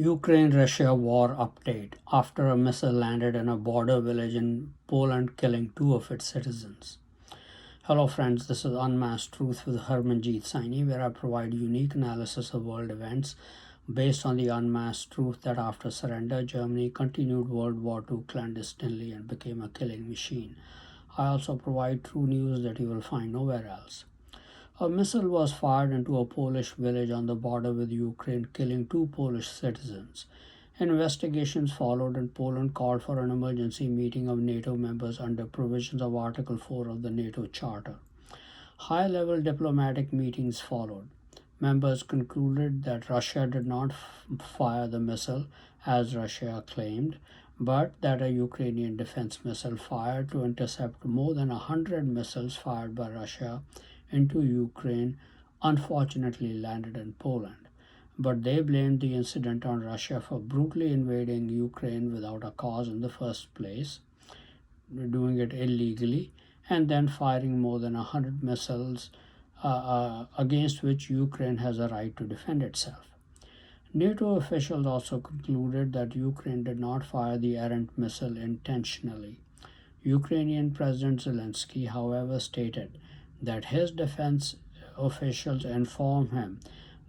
Ukraine-Russia war update after a missile landed in a border village in Poland, killing two of its citizens. Hello friends, this is Unmasked Truth with Harmanjit Saini, where I provide unique analysis of world events based on the unmasked truth that after surrender, Germany continued World War II clandestinely and became a killing machine. I also provide true news that you will find nowhere else. A missile was fired into a Polish village on the border with Ukraine, killing two Polish citizens. Investigations followed, and Poland called for an emergency meeting of NATO members under provisions of Article 4 of the NATO Charter. High level diplomatic meetings followed. Members concluded that Russia did not fire the missile, as Russia claimed, but that a Ukrainian defense missile fired to intercept more than 100 missiles fired by Russia into Ukraine unfortunately landed in Poland. But they blamed the incident on Russia for brutally invading Ukraine without a cause in the first place, doing it illegally, and then firing more than 100 missiles against which Ukraine has a right to defend itself. NATO officials also concluded that Ukraine did not fire the errant missile intentionally. Ukrainian President Zelensky, however, stated that his defense officials informed him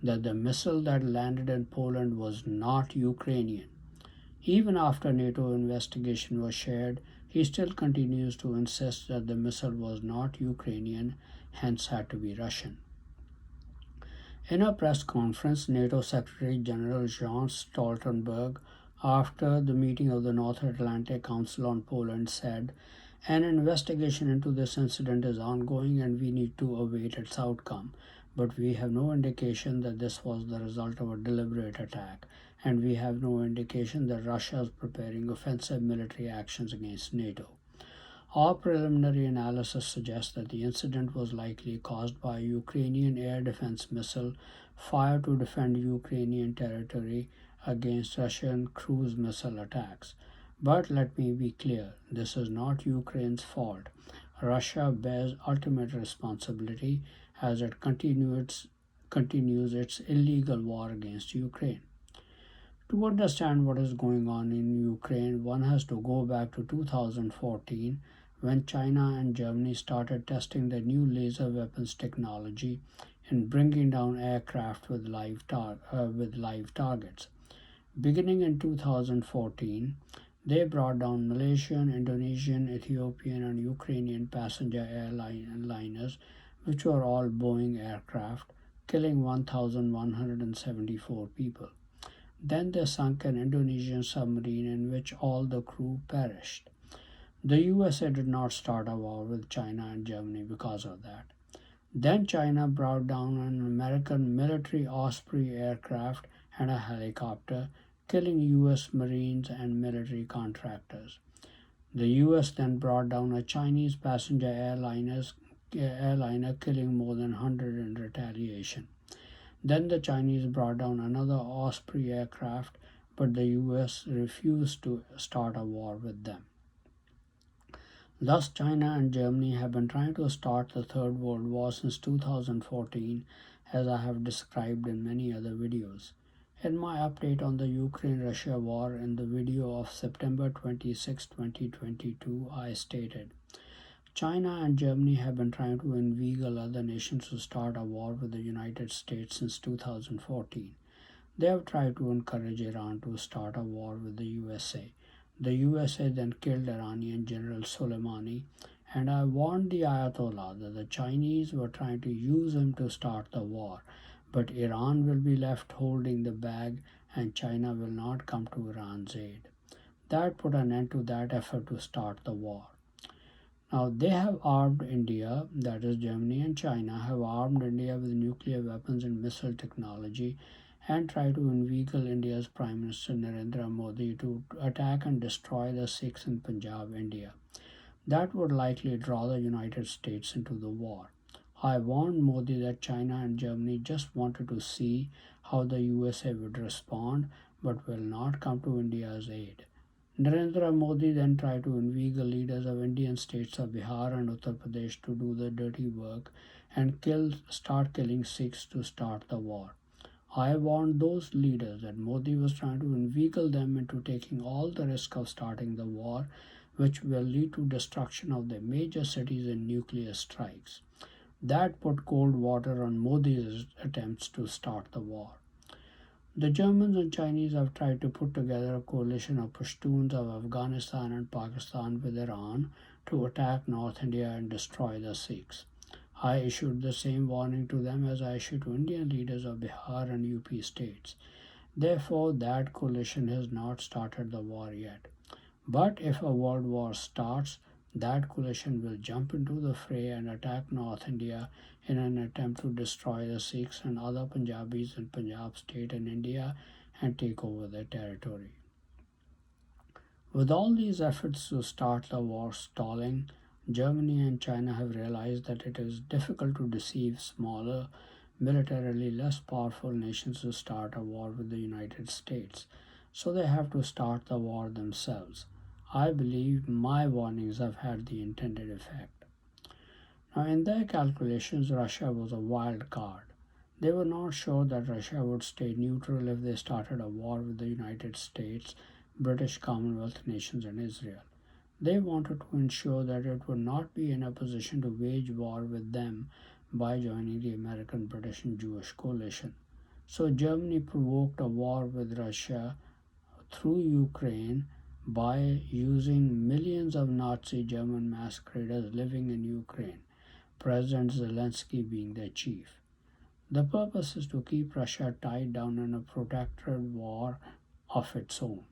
that the missile that landed in Poland was not Ukrainian. Even after NATO investigation was shared, he still continues to insist that the missile was not Ukrainian, hence had to be Russian. In a press conference, NATO Secretary General Jens Stoltenberg, after the meeting of the North Atlantic Council on Poland, said, "An investigation into this incident is ongoing and we need to await its outcome. But we have no indication that this was the result of a deliberate attack, and we have no indication that Russia is preparing offensive military actions against NATO. Our preliminary analysis suggests that the incident was likely caused by a Ukrainian air defense missile fired to defend Ukrainian territory against Russian cruise missile attacks. But let me be clear, this is not Ukraine's fault. Russia bears ultimate responsibility as it continues its illegal war against Ukraine." To understand what is going on in Ukraine, one has to go back to 2014 when China and Germany started testing the new laser weapons technology in bringing down aircraft with live targets. Beginning in 2014, they brought down Malaysian, Indonesian, Ethiopian, and Ukrainian passenger airliners, which were all Boeing aircraft, killing 1,174 people. Then they sunk an Indonesian submarine in which all the crew perished. The USA did not start a war with China and Germany because of that. Then China brought down an American military Osprey aircraft and a helicopter, killing US Marines and military contractors. The US then brought down a Chinese passenger airliner, killing more than 100 in retaliation. Then the Chinese brought down another Osprey aircraft, but the US refused to start a war with them. Thus, China and Germany have been trying to start the Third World War since 2014, as I have described in many other videos. In my update on the Ukraine-Russia war in the video of September 26, 2022, I stated, China and Germany have been trying to inveigle other nations to start a war with the United States since 2014. They have tried to encourage Iran to start a war with the USA. The USA then killed Iranian General Soleimani, and I warned the Ayatollah that the Chinese were trying to use him to start the war, but Iran will be left holding the bag and China will not come to Iran's aid. That put an end to that effort to start the war. Now, they have armed India, that is Germany and China, have armed India with nuclear weapons and missile technology and try to inveigle India's Prime Minister Narendra Modi to attack and destroy the Sikhs in Punjab, India. That would likely draw the United States into the war. I warned Modi that China and Germany just wanted to see how the USA would respond, but will not come to India's aid. Narendra Modi then tried to inveigle leaders of Indian states of Bihar and Uttar Pradesh to do the dirty work and start killing Sikhs to start the war. I warned those leaders that Modi was trying to inveigle them into taking all the risk of starting the war, which will lead to destruction of their major cities and nuclear strikes. That put cold water on Modi's attempts to start the war. The Germans and Chinese have tried to put together a coalition of Pashtuns of Afghanistan and Pakistan with Iran to attack North India and destroy the Sikhs. I issued the same warning to them as I issued to Indian leaders of Bihar and UP states. Therefore, that coalition has not started the war yet. But if a world war starts, that coalition will jump into the fray and attack North India in an attempt to destroy the Sikhs and other Punjabis in Punjab state in India and take over their territory. With all these efforts to start the war stalling, Germany and China have realized that it is difficult to deceive smaller, militarily less powerful nations to start a war with the United States. So they have to start the war themselves. I believe my warnings have had the intended effect. Now, in their calculations, Russia was a wild card. They were not sure that Russia would stay neutral if they started a war with the United States, British Commonwealth nations, and Israel. They wanted to ensure that it would not be in a position to wage war with them by joining the American, British, and Jewish coalition. So Germany provoked a war with Russia through Ukraine by using millions of Nazi German masqueraders living in Ukraine, President Zelensky being their chief. The purpose is to keep Russia tied down in a protracted war of its own.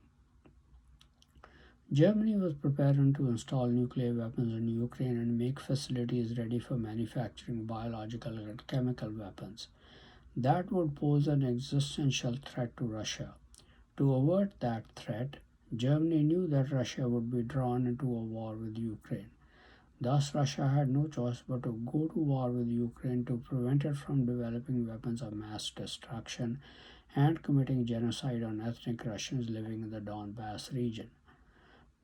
Germany was preparing to install nuclear weapons in Ukraine and make facilities ready for manufacturing biological and chemical weapons. That would pose an existential threat to Russia. To avert that threat, Germany knew that Russia would be drawn into a war with Ukraine. Thus, Russia had no choice but to go to war with Ukraine to prevent it from developing weapons of mass destruction and committing genocide on ethnic Russians living in the Donbass region.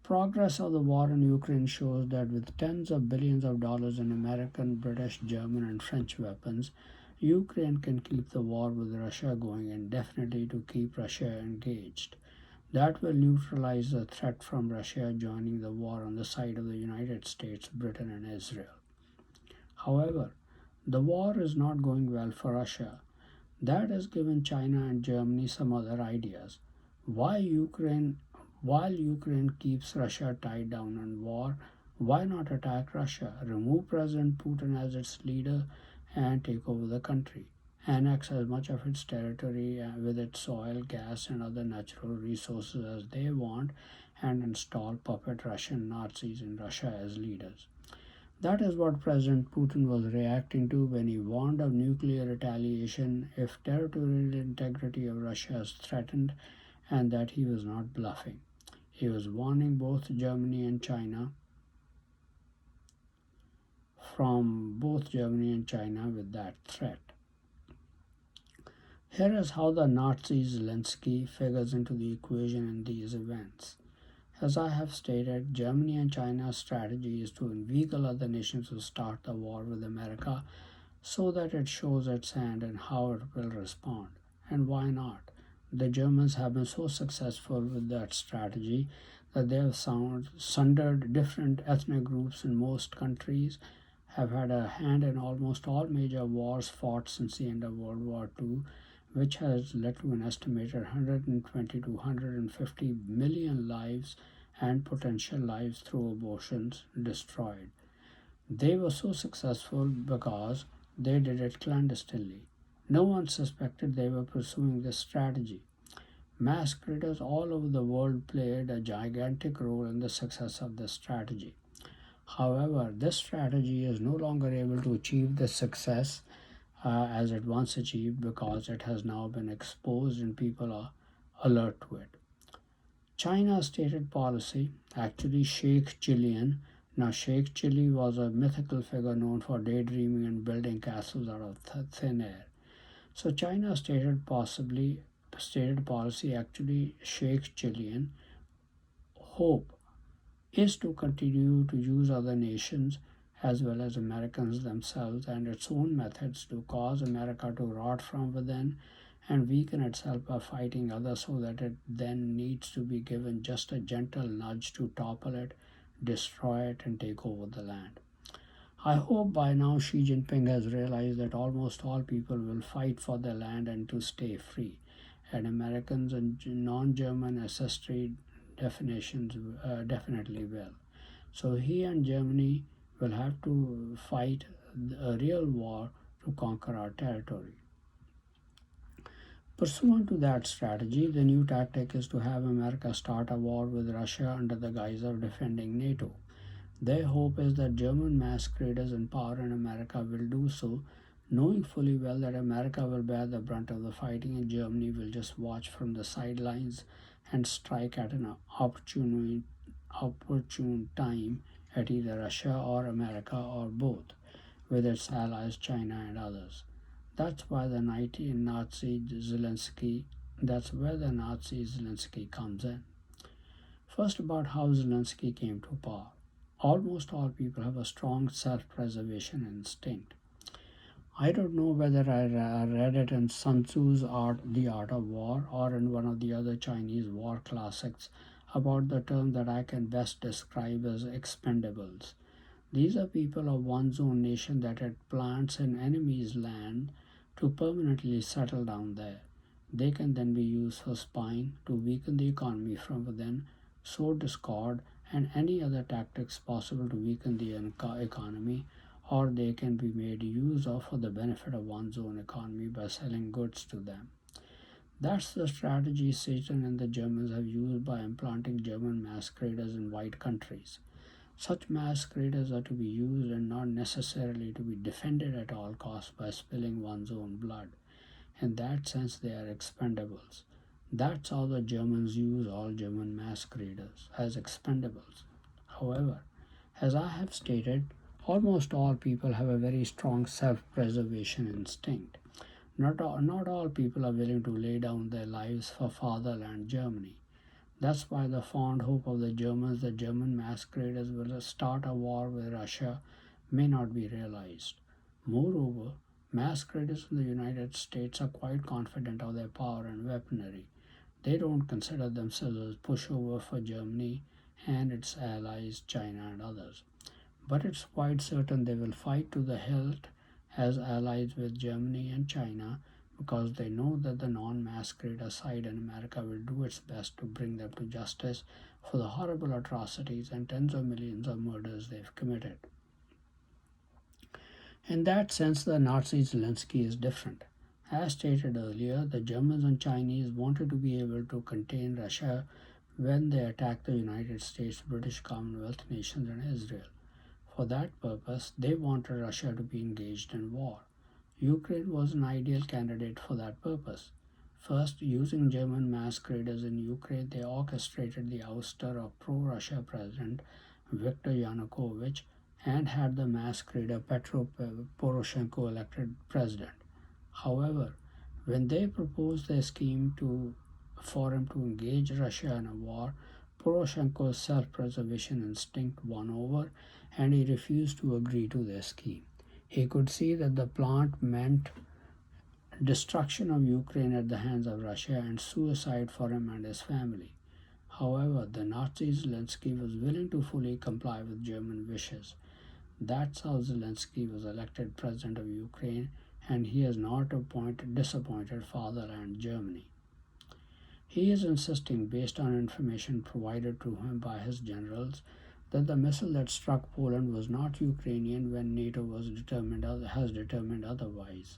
Progress of the war in Ukraine shows that with tens of billions of dollars in American, British, German, and French weapons, Ukraine can keep the war with Russia going indefinitely to keep Russia engaged. That will neutralize the threat from Russia joining the war on the side of the United States, Britain, and Israel. However, the war is not going well for Russia. That has given China and Germany some other ideas. While Ukraine keeps Russia tied down in war, why not attack Russia, remove President Putin as its leader, and take over the country, annex as much of its territory with its oil, gas, and other natural resources as they want, and install puppet Russian Nazis in Russia as leaders? That is what President Putin was reacting to when he warned of nuclear retaliation if territorial integrity of Russia is threatened, and that he was not bluffing. He was warning both Germany and China with that threat. Here is how the Nazi Zelensky figures into the equation in these events. As I have stated, Germany and China's strategy is to inveigle other nations to start the war with America so that it shows its hand and how it will respond. And why not? The Germans have been so successful with that strategy that they have sundered different ethnic groups in most countries, have had a hand in almost all major wars fought since the end of World War II, which has led to an estimated 120 to 150 million lives and potential lives through abortions destroyed. They were so successful because they did it clandestinely. No one suspected they were pursuing this strategy. Masqueraders all over the world played a gigantic role in the success of this strategy. However, this strategy is no longer able to achieve the success as it once achieved because it has now been exposed and people are alert to it. China's stated policy, actually Sheikh Chilian. Now, Sheikh Chili was a mythical figure known for daydreaming and building castles out of thin air. So China's stated policy, actually Sheikh Chilian, hope is to continue to use other nations as well as Americans themselves and its own methods to cause America to rot from within and weaken itself by fighting others so that it then needs to be given just a gentle nudge to topple it, destroy it, and take over the land. I hope by now Xi Jinping has realized that almost all people will fight for their land and to stay free, and Americans and non German ancestry definitions definitely will. So he and Germany will have to fight a real war to conquer our territory. Pursuant to that strategy, the new tactic is to have America start a war with Russia under the guise of defending NATO. Their hope is that German masqueraders in power in America will do so, knowing fully well that America will bear the brunt of the fighting and Germany will just watch from the sidelines and strike at an opportune time at either Russia or America or both, with its allies China and others. That's why the Nazi Zelensky. That's where the Nazi Zelensky comes in. First, about how Zelensky came to power. Almost all people have a strong self-preservation instinct. I don't know whether I read it in Sun Tzu's The Art of War, or in one of the other Chinese war classics about the term that I can best describe as expendables. These are people of one's own nation that had plants in enemy's land to permanently settle down there. They can then be used for spying, to weaken the economy from within, sow discord, and any other tactics possible to weaken the economy, or they can be made use of for the benefit of one's own economy by selling goods to them. That's the strategy Satan and the Germans have used by implanting German masqueraders in white countries. Such masqueraders are to be used and not necessarily to be defended at all costs by spilling one's own blood. In that sense, they are expendables. That's how the Germans use all German masqueraders, as expendables. However, as I have stated, almost all people have a very strong self-preservation instinct. Not all people are willing to lay down their lives for fatherland Germany. That's why the fond hope of the Germans that German masqueraders will start a war with Russia may not be realized. Moreover, masqueraders in the United States are quite confident of their power and weaponry. They don't consider themselves as pushover for Germany and its allies, China and others. But it's quite certain they will fight to the hilt as allies with Germany and China, because they know that the non-masquerader side in America will do its best to bring them to justice for the horrible atrocities and tens of millions of murders they've committed. In that sense, the Nazi Zelensky is different. As stated earlier, the Germans and Chinese wanted to be able to contain Russia when they attacked the United States, British Commonwealth nations, and Israel. For that purpose, they wanted Russia to be engaged in war. Ukraine was an ideal candidate for that purpose. First, using German masqueraders in Ukraine, they orchestrated the ouster of pro-Russia President Viktor Yanukovych and had the masquerader Petro Poroshenko elected president. However, when they proposed their scheme for him to engage Russia in a war, Poroshenko's self-preservation instinct won over, and he refused to agree to their scheme. He could see that the plant meant destruction of Ukraine at the hands of Russia and suicide for him and his family. However, the Nazi Zelensky was willing to fully comply with German wishes. That's how Zelensky was elected president of Ukraine, and he has not disappointed fatherland Germany. He is insisting, based on information provided to him by his generals, that the missile that struck Poland was not Ukrainian when NATO has determined otherwise.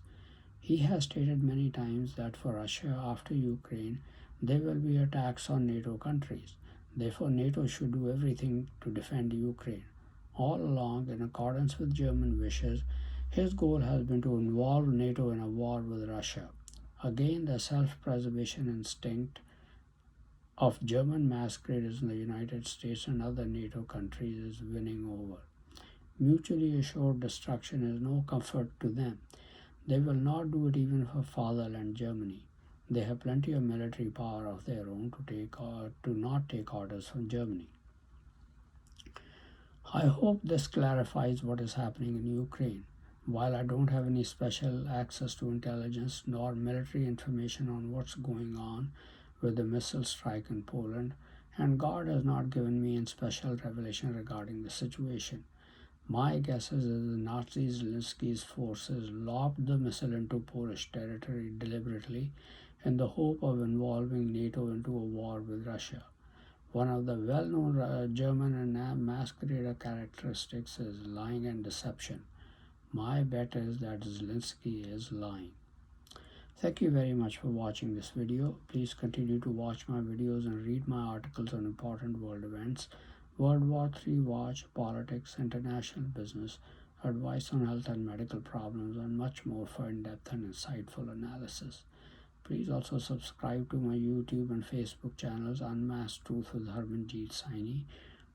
He has stated many times that for Russia after Ukraine, there will be attacks on NATO countries. Therefore, NATO should do everything to defend Ukraine. All along, in accordance with German wishes, his goal has been to involve NATO in a war with Russia. Again, the self-preservation instinct of German masqueraders in the United States and other NATO countries is winning over. Mutually assured destruction is no comfort to them. They will not do it even for fatherland Germany. They have plenty of military power of their own to not take orders from Germany. I hope this clarifies what is happening in Ukraine. While I don't have any special access to intelligence nor military information on what's going on with the missile strike in Poland, and God has not given me any special revelation regarding the situation, my guess is that the Nazi Zelensky's forces lobbed the missile into Polish territory deliberately in the hope of involving NATO into a war with Russia. One of the well-known German and masquerader characteristics is lying and deception. My bet is that Zelensky is lying. Thank you very much for watching this video. Please continue to watch my videos and read my articles on important world events, World War III watch, politics, international business, advice on health and medical problems, and much more for in-depth and insightful analysis. Please also subscribe to my YouTube and Facebook channels Unmasked Truth with Harmanjit Saini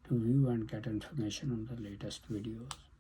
to view and get information on the latest videos.